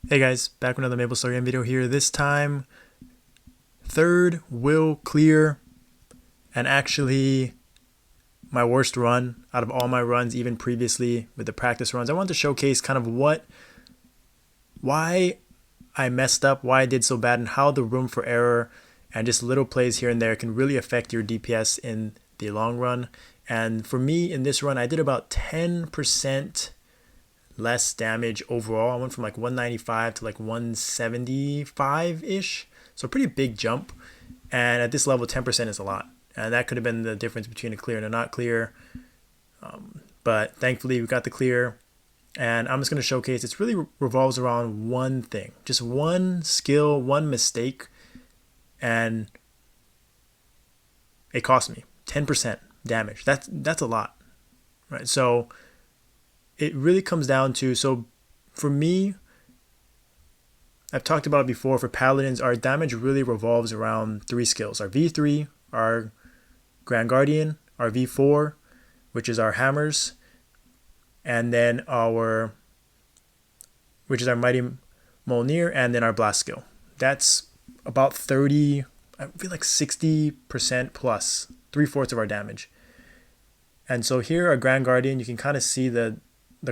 Hey guys, back with another Maplestory video here. This time, third will clear, and actually my worst run out of all my runs, even previously with the practice runs. I want to showcase kind of why I messed up, why I did so bad, and how the room for error and just little plays here and there can really affect your DPS in the long run. And for me in this run, I did about 10% less damage overall. I went from like 195 to like 175-ish. So pretty big jump. And at this level, 10% is a lot. And that could have been the difference between a clear and a not clear. But thankfully, we got the clear. And I'm just going to showcase, it really revolves around one thing. Just one skill, one mistake. And it cost me 10% damage. That's a lot. Right? So it really comes down to, so for me, I've talked about it before, for Paladins, our damage really revolves around three skills. Our V3, our Grand Guardian, our V4, which is our hammers, and then which is our Mighty Mjolnir, and then our blast skill. That's about 30, I feel like 60% plus, 3/4 of our damage. And so here, our Grand Guardian, you can kind of see the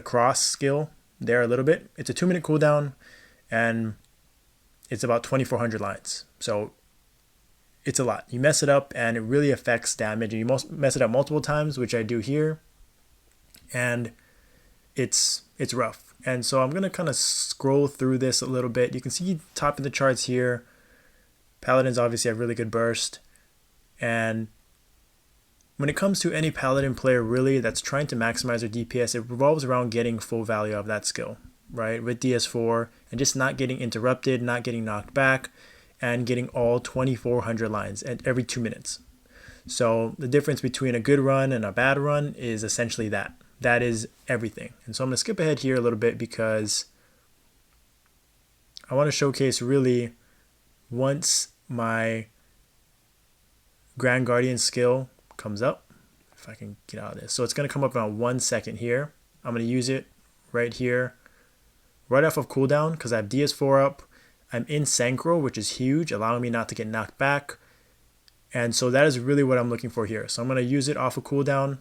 cross skill there a little bit. It's a 2-minute cooldown and it's about 2400 lines. So it's a lot. You mess it up and it really affects damage, and you mess it up multiple times, which I do here, and it's rough. And so I'm going to kind of scroll through this a little bit. You can see top of the charts here, Paladins obviously have really good burst, and when it comes to any Paladin player really that's trying to maximize their DPS, it revolves around getting full value of that skill, right? With DS4 and just not getting interrupted, not getting knocked back, and getting all 2400 lines at every 2 minutes. So the difference between a good run and a bad run is essentially that. That is everything. And so I'm going to skip ahead here a little bit because I want to showcase really once my Grand Guardian skill comes up, if I can get out of this. So it's going to come up around 1 second here. I'm going to use it right here, right off of cooldown, because I have DS4 up. I'm in Synchro, which is huge, allowing me not to get knocked back. And so that is really what I'm looking for here. So I'm going to use it off of cooldown,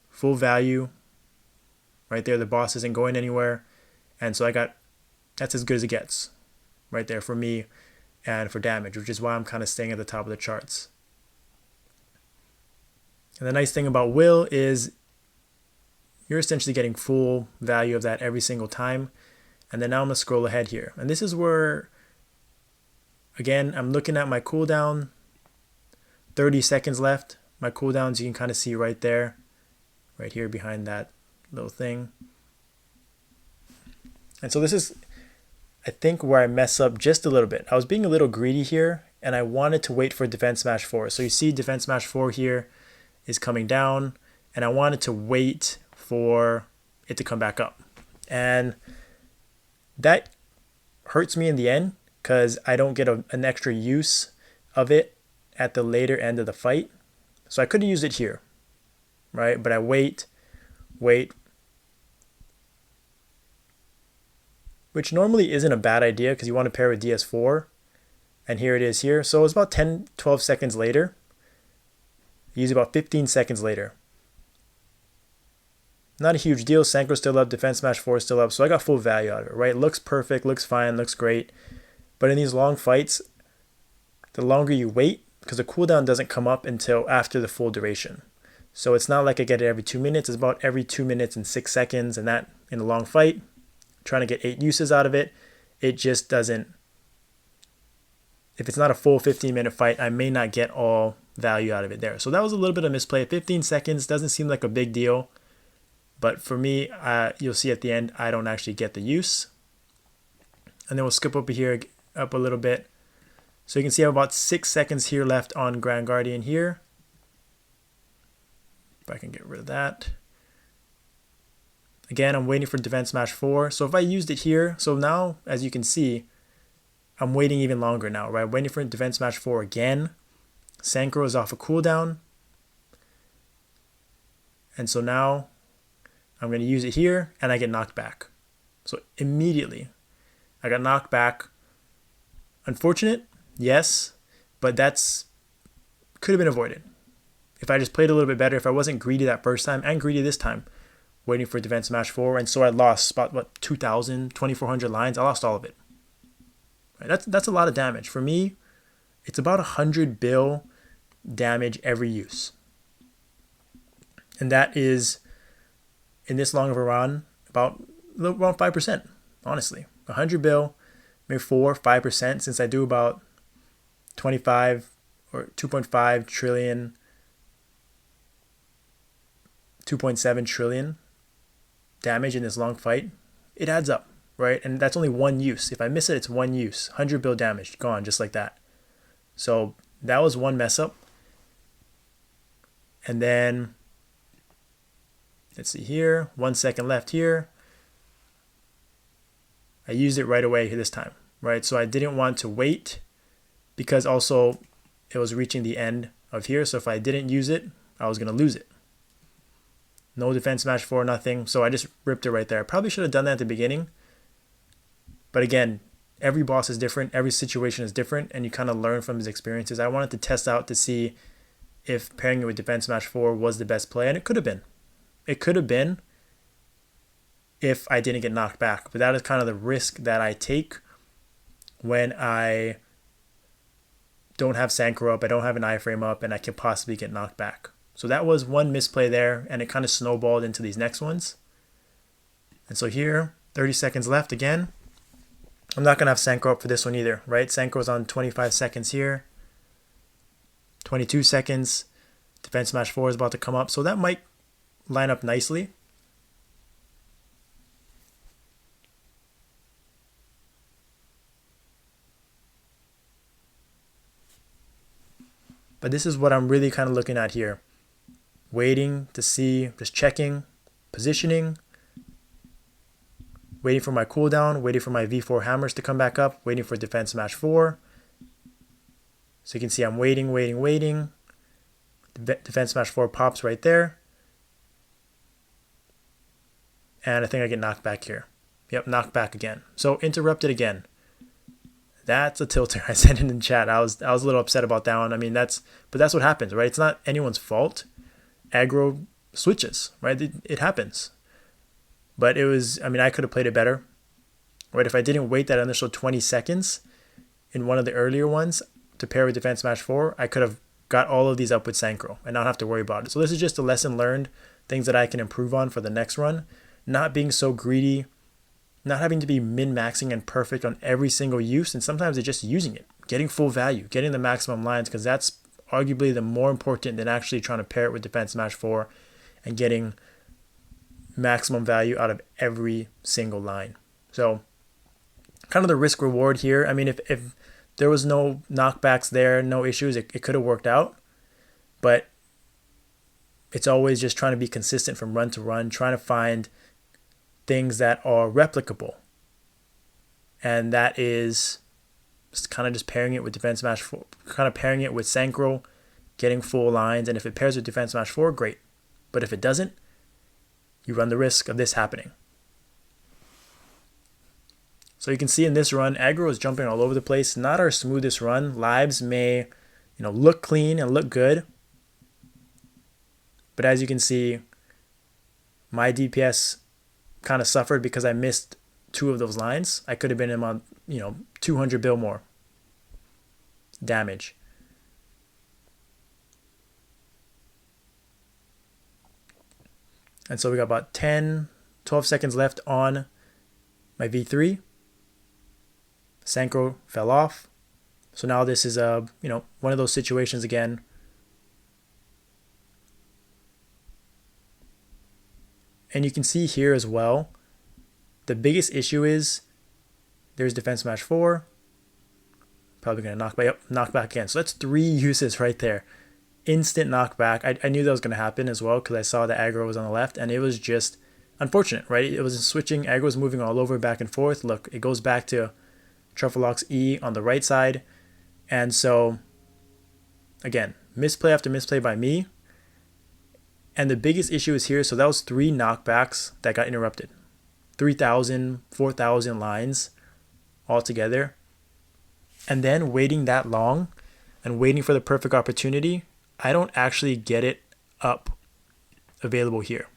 full value, right there. The boss isn't going anywhere. And so that's as good as it gets right there for me and for damage, which is why I'm kind of staying at the top of the charts. And the nice thing about will is you're essentially getting full value of that every single time. And then now I'm going to scroll ahead here. And this is where, again, I'm looking at my cooldown, 30 seconds left. My cooldowns you can kind of see right there, right here behind that little thing. And so this is, I think, where I mess up just a little bit. I was being a little greedy here, and I wanted to wait for Defense Smash 4. So you see Defense Smash 4 here is coming down, and I wanted to wait for it to come back up. And that hurts me in the end because I don't get an extra use of it at the later end of the fight. So I could have used it here, right? But I wait, which normally isn't a bad idea because you want to pair with DS4. And here it is here. So it's about 10-12 seconds later. Use about 15 seconds later. Not a huge deal. Synchro's still up. Defense Smash 4 is still up. So I got full value out of it, right? Looks perfect. Looks fine. Looks great. But in these long fights, the longer you wait, because the cooldown doesn't come up until after the full duration. So it's not like I get it every 2 minutes. It's about every 2 minutes and 6 seconds. And that, in a long fight, trying to get 8 uses out of it, it just doesn't. If it's not a full 15-minute fight, I may not get all value out of it there. So that was a little bit of misplay. 15 seconds doesn't seem like a big deal. But for me, you'll see at the end, I don't actually get the use. And then we'll skip over here up a little bit. So you can see I have about 6 seconds here left on Grand Guardian here. If I can get rid of that. Again, I'm waiting for Defense Smash 4. So if I used it here, so now, as you can see, I'm waiting even longer now, right? I'm waiting for Defense Smash 4 again. Synchro is off a cooldown. And so now I'm going to use it here, and I get knocked back. So immediately I got knocked back. Unfortunate, yes, but that's could have been avoided. If I just played a little bit better, if I wasn't greedy that first time and greedy this time, waiting for defense match 4, and so I lost about 2,000, 2,400 lines. I lost all of it. Right? That's a lot of damage. For me, it's about 100 bill damage every use. And that is, in this long of a run, about around 5%, honestly. 100 bill, maybe 5%, since I do about 25 or 2.5 trillion, 2.7 trillion damage in this long fight. It adds up, right? And that's only one use. If I miss it, it's one use. 100 bill damage, gone just like that. So that was one mess up. And then, let's see here, 1 second left here. I used it right away this time, right? So I didn't want to wait because also it was reaching the end of here. So if I didn't use it, I was going to lose it. No defense match 4, nothing. So I just ripped it right there. I probably should have done that at the beginning. But again, every boss is different. Every situation is different. And you kind of learn from his experiences. I wanted to test out to see if pairing it with defense match 4 was the best play. And it could have been. It could have been if I didn't get knocked back. But that is kind of the risk that I take when I don't have Synchro up, I don't have an iframe up, and I can possibly get knocked back. So that was one misplay there, and it kind of snowballed into these next ones. And so here, 30 seconds left again. I'm not going to have Synchro up for this one either, right? Synchro's on 25 seconds here. 22 seconds. Defense match 4 is about to come up, so that might line up nicely. But this is what I'm really kind of looking at here. Waiting to see, just checking, positioning, waiting for my cooldown, waiting for my V4 hammers to come back up, waiting for defense match 4. So you can see I'm waiting. Defense match 4 pops right there. And I think I get knocked back here. Yep, knocked back again. So interrupted again. That's a tilter. I said it in chat. I was a little upset about that one. I mean, that's what happens, right? It's not anyone's fault. Aggro switches, right? It happens. But it was, I mean, I could have played it better, right? If I didn't wait that initial 20 seconds in one of the earlier ones to pair with defense match 4, I could have got all of these up with Synchro and not have to worry about it. So this is just a lesson learned, things that I can improve on for the next run. Not being so greedy, not having to be min-maxing and perfect on every single use, and sometimes it's just using it, getting full value, getting the maximum lines, because that's arguably the more important than actually trying to pair it with defense match 4 and getting maximum value out of every single line. So kind of the risk reward here. I mean, if there was no knockbacks there, no issues, it could have worked out. But it's always just trying to be consistent from run to run, trying to find things that are replicable. And that is kind of just pairing it with defense match 4, kind of pairing it with Synchro, getting full lines. And if it pairs with defense match 4, great. But if it doesn't, you run the risk of this happening. So you can see in this run, aggro is jumping all over the place. Not our smoothest run. Lives may, look clean and look good. But as you can see, my DPS kind of suffered because I missed 2 of those lines. I could have been on, 200 bill more damage. And so we got about 12 seconds left on my V3. Synchro fell off. So now this is one of those situations again. And you can see here as well, the biggest issue is there's defense match 4. Probably going to knock back again. So that's 3 uses right there. Instant knockback. I knew that was going to happen as well because I saw the aggro was on the left, and it was just unfortunate, right? It was switching. Aggro was moving all over back and forth. Look, it goes back to Trufflelock's E on the right side. And so, again, misplay after misplay by me. And the biggest issue is here. So that was 3 knockbacks that got interrupted. 3,000, 4,000 lines altogether, and then waiting that long and waiting for the perfect opportunity, I don't actually get it up available here,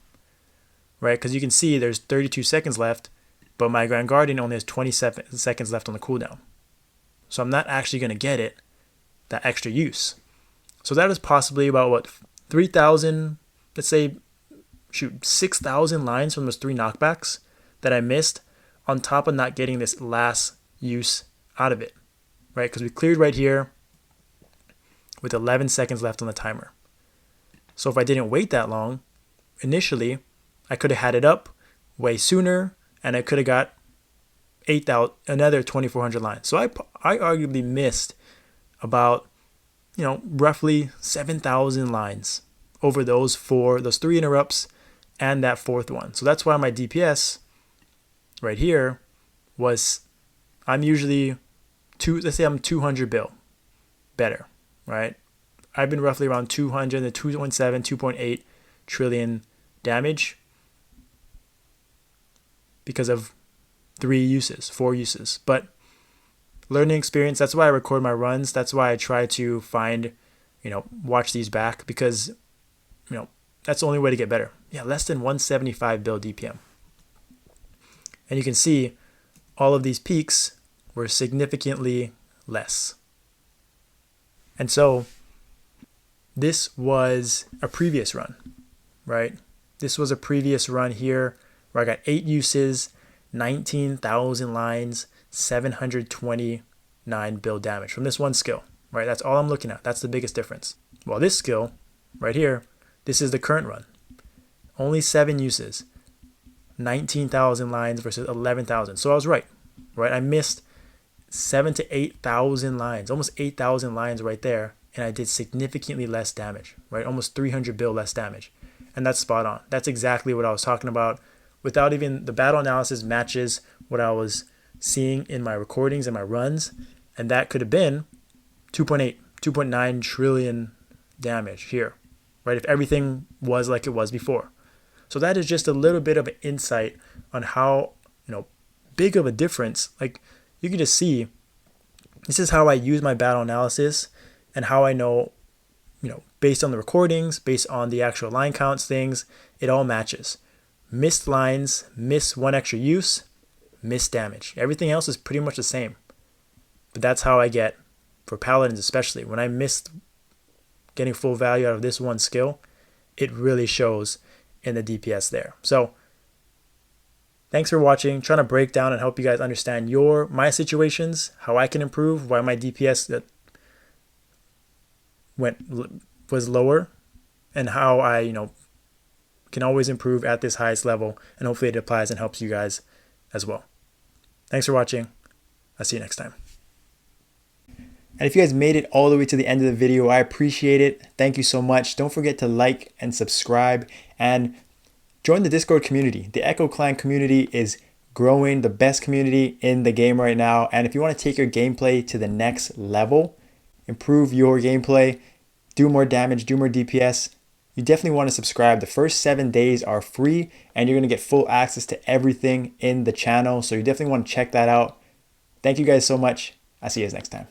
right? Because you can see there's 32 seconds left, but my Grand Guardian only has 27 seconds left on the cooldown. So I'm not actually going to get it, that extra use. So that is possibly about what, 3,000, let's say, 6,000 lines from those 3 knockbacks that I missed, on top of not getting this last use out of it, right? Because we cleared right here with 11 seconds left on the timer. So if I didn't wait that long, initially, I could have had it up way sooner, and I could have got 8,000, another 2,400 lines. So I arguably missed about, roughly 7,000 lines over those 3 interrupts and that 4th one. So that's why my DPS right here was, I'm usually let's say I'm 200 bill better, right? I've been roughly around 200 to 2.7, 2.8 trillion damage because of 4 uses. But learning experience, that's why I record my runs. That's why I try to find, watch these back, because, that's the only way to get better. Yeah, less than 175 build DPM. And you can see all of these peaks were significantly less. And so this was a previous run, right? This was a previous run here where I got 8 uses, 19,000 lines, 729 build damage from this one skill, right? That's all I'm looking at. That's the biggest difference. Well, this skill right here, this is the current run. Only 7 uses, 19,000 lines versus 11,000. So I was right? I missed 7,000 to 8,000 lines, almost 8,000 lines right there, and I did significantly less damage, right? Almost 300 bill less damage. And that's spot on. That's exactly what I was talking about. Without even the battle analysis matches what I was seeing in my recordings and my runs, and that could have been 2.8, 2.9 trillion damage here, right? If everything was like it was before. So that is just a little bit of an insight on how, big of a difference. Like, you can just see, this is how I use my battle analysis and how I know, based on the recordings, based on the actual line counts, things, it all matches. Missed lines, miss 1 extra use, missed damage. Everything else is pretty much the same. But that's how I get, for Paladins especially, when I missed getting full value out of this one skill, it really shows in the DPS there. So thanks for watching. Trying to break down and help you guys understand my situations, how I can improve, why my DPS was lower, and how I can always improve at this highest level, and hopefully it applies and helps you guys as well. Thanks for watching. I'll see you next time. And if you guys made it all the way to the end of the video, I appreciate it. Thank you so much. Don't forget to like and subscribe and join the Discord community. The Echo Clan community is growing, the best community in the game right now. And if you want to take your gameplay to the next level, improve your gameplay, do more damage, do more DPS, you definitely want to subscribe. The first 7 days are free, and you're going to get full access to everything in the channel. So you definitely want to check that out. Thank you guys so much. I'll see you guys next time.